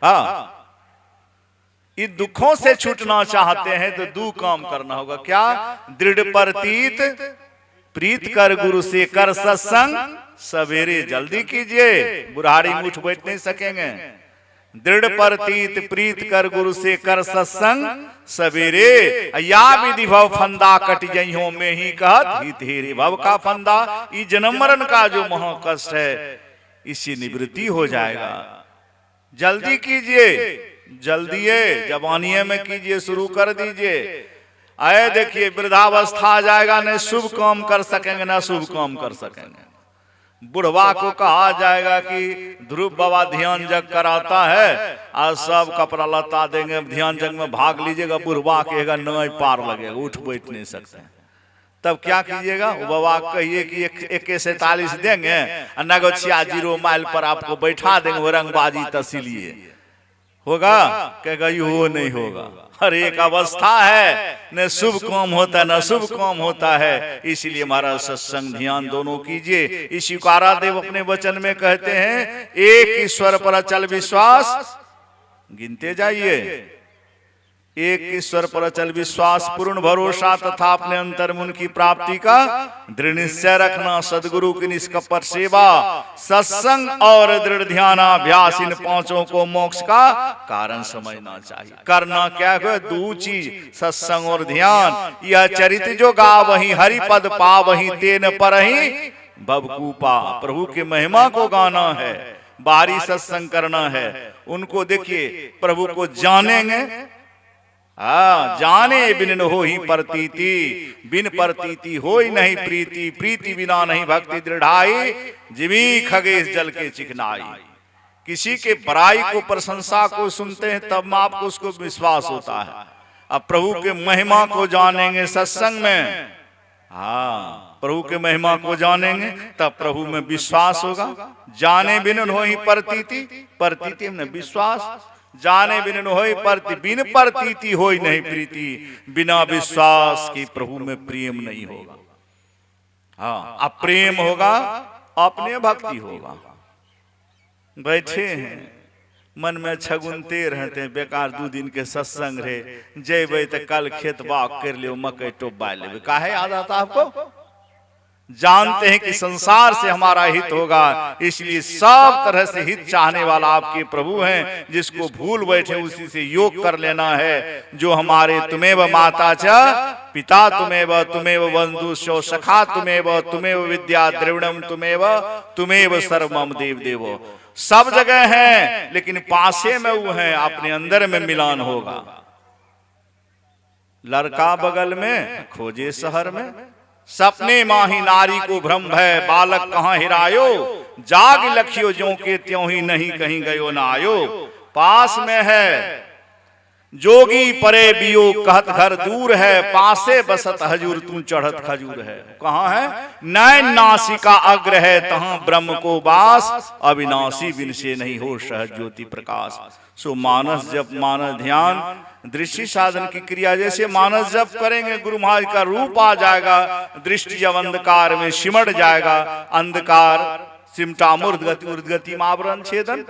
हाँ, इन दुखों से छूटना चाहते हैं तो दो काम करना होगा। क्या? दृढ़ प्रतीत प्रीत कर गुरु से कर सत्संग सवेरे जल्दी कीजिए, बुढ़ारी में उठ बैठ नहीं सकेंगे। दृढ़ प्रतीत प्रीत कर गुरु से कर सत्संग सवेरे, या विधि भव फंदा कट जइयों में ही कहत हित हेरे भव का फंदा। ये जन्म मरण का जो महाकष्ट है इससे निवृत्ति हो जाएगा। जल्दी कीजिए, जल्दी जवानिये में कीजिए, शुरू कर दीजिए। आए देखिए वृद्धावस्था आ जाएगा, न शुभ काम कर सकेंगे न शुभ काम कर सकेंगे। बुढ़वा को कहा जाएगा कि ध्रुव बाबा ध्यान जग कराता है, आज सब कपड़ा लता देंगे, ध्यान जग में भाग लीजिएगा। बुढ़वा कहेगा नहीं पार लगेगा, उठ बैठ नहीं सकते। तब क्या कीजिएगा? बाबा कहिए कि 1:47 देंगे, नगोछिया 0 माइल पर आपको बैठा देंगे, वो रंगबाजी तसीलिए होगा। कहेगा वो नहीं होगा। हर एक अवस्था है, न शुभ काम होता है न शुभ काम होता है। इसीलिए हमारा सत्संग ध्यान दोनों कीजिए। इसी कारादेव अपने वचन में कहते हैं, एक ईश्वर पर अचल विश्वास, गिनते जाइए, एक ईश्वर पर अचल विश्वास, पूर्ण भरोसा तथा अपने अंतर्मन की प्राप्ति का दृढ़ निश्चय रखना, सदगुरु की निष्कपट सेवा, सत्संग और दृढ़ ध्यानाभ्यास, इन पांचों को मोक्ष का कारण समझना चाहिए। करना क्या है? दो चीज, सत्संग और ध्यान। यह चरित्र जो गा वही हरि पद पा वही तेन पर ही बबकूपा। प्रभु की महिमा को गाना है, बारी सत्संग करना है। उनको देखिए, प्रभु को जानेंगे, जाने बिन हो ही प्रतीति, बिन प्रतीति हो ही नहीं प्रीति, प्रीति बिना नहीं भक्ति दृढ़ाई, जीवी खगेश जल के चिकनाई। किसी के बड़ाई को प्रशंसा को सुनते हैं तब आपको उसको विश्वास होता है। अब प्रभु के महिमा को जानेंगे सत्संग में, प्रभु के महिमा को जानेंगे तब प्रभु में विश्वास होगा। जाने बिन हो ही प्रतीति, प्रतीति में विश्वास, जाने बिन होई प्रति, बिन प्रतीति होई नहीं प्रीति, बिना विश्वास की प्रभु में प्रेम नहीं होगा। हाँ, अब प्रेम होगा अपने भक्ति होगा। बैठे हैं मन में छगुनते रहते हैं, बेकार 2 दिन के सत्संग रहे, जय तो कल खेत बाग कर लियो, मकई टोप बाय ले, काहे याद आता आपको? जानते हैं कि संसार से हमारा हित होगा, इसलिए सब तरह से हित चाहने वाला आपके प्रभु हैं। जिसको भूल बैठे उसी से योग कर लेना है। जो हमारे तुमेव माता च पिता तुमेव बंधु शो सखा तुमेव विद्या द्रविणम तुमेव सर्वम देव देवो। सब जगह हैं लेकिन पासे में वो हैं, अपने अंदर में मिलान होगा। लड़का बगल में खोजे शहर में, सपने माही नारी को भ्रम है, बालक कहाँ हिरायो, जाग लखियो ज्यों के त्यों ही नहीं कहीं गयो ना आयो। पास में है जोगी परे बियो कहत घर दूर है, पासे बसत हजूर तू चढ़त खजूर है। कहाँ है? नैन नासिका अग्र है तहाँ ब्रह्म को वास, अविनाशी बिन से नहीं हो सहज ज्योति प्रकाश। सो मानस जप मानस ध्यान दृष्टि साधन की क्रिया, जैसे मानस जप करेंगे गुरु महाराज का रूप आ जाएगा। दृष्टि जब अंधकार में सिमट जाएगा, अंधकार सिमटा मूर्धगति आवरण छेदन,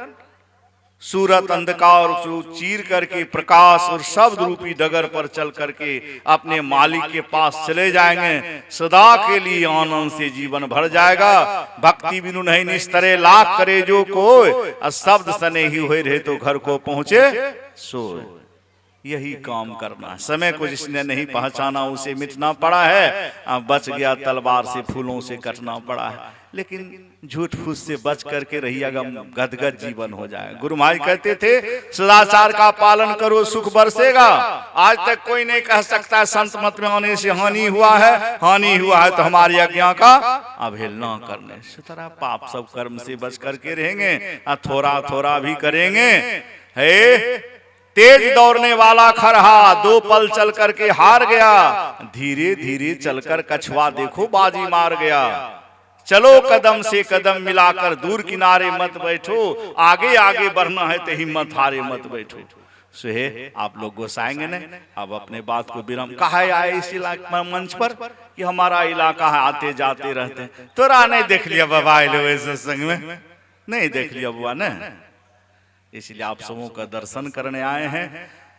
सूरत अंधकार चीर करके प्रकाश और शब्द रूपी डगर पर चल करके अपने मालिक के पास चले जाएंगे। सदा के लिए आनंद से जीवन भर जाएगा। भक्ति बिनु नहीं निस्तरे लाख करे जो कोई, शब्द सने ही हुए रहे तो घर को पहुंचे सोए। यही काम करना है। समय को जिसने नहीं पहचाना उसे मिटना पड़ा है, बच गया तलवार से फूलों से कटना पड़ा है। लेकिन झूठ फूस से बच करके रहिएगा, गदगद जीवन हो जाएगा। गुरु महाराज कहते थे सदाचार का पालन करो सुख बरसेगा। आज तक कोई नहीं कह सकता संत मत में आने से हानि हुआ है तो हमारी आज्ञा का अवहेलना करने से तरह पाप सब कर्म से बच करके रहेंगे, थोड़ा थोड़ा भी करेंगे। हे तेज दौड़ने वाला खरहा 2 पल चल करके हार गया, धीरे धीरे चलकर कछुआ देखो बाजी मार गया। चलो कदम से कदम मिलाकर दूर किनारे मत बैठो, आगे आगे बढ़ना है तो हिम्मत हारे मत बैठो। सुहे आप लोग गोसाएंगे न, अब अपने बात को विराम। कहा आए इस इलाके मंच पर कि हमारा इलाका है, आते जाते रहते हैं। तोरा नहीं देख लिया बाबा सत्संग में? नहीं देख लिया बुआ ने? इसलिए आप सबों का दर्शन करने आए हैं।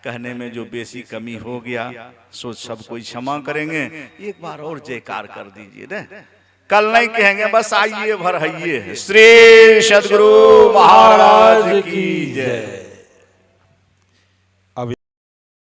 कहने में जो बेसी कमी हो गया सो सब कोई क्षमा करेंगे। एक बार और जयकार कर दीजिए ना, कल नहीं कहेंगे, बस आइए भर आइए। श्री सद्गुरु महाराज की जय।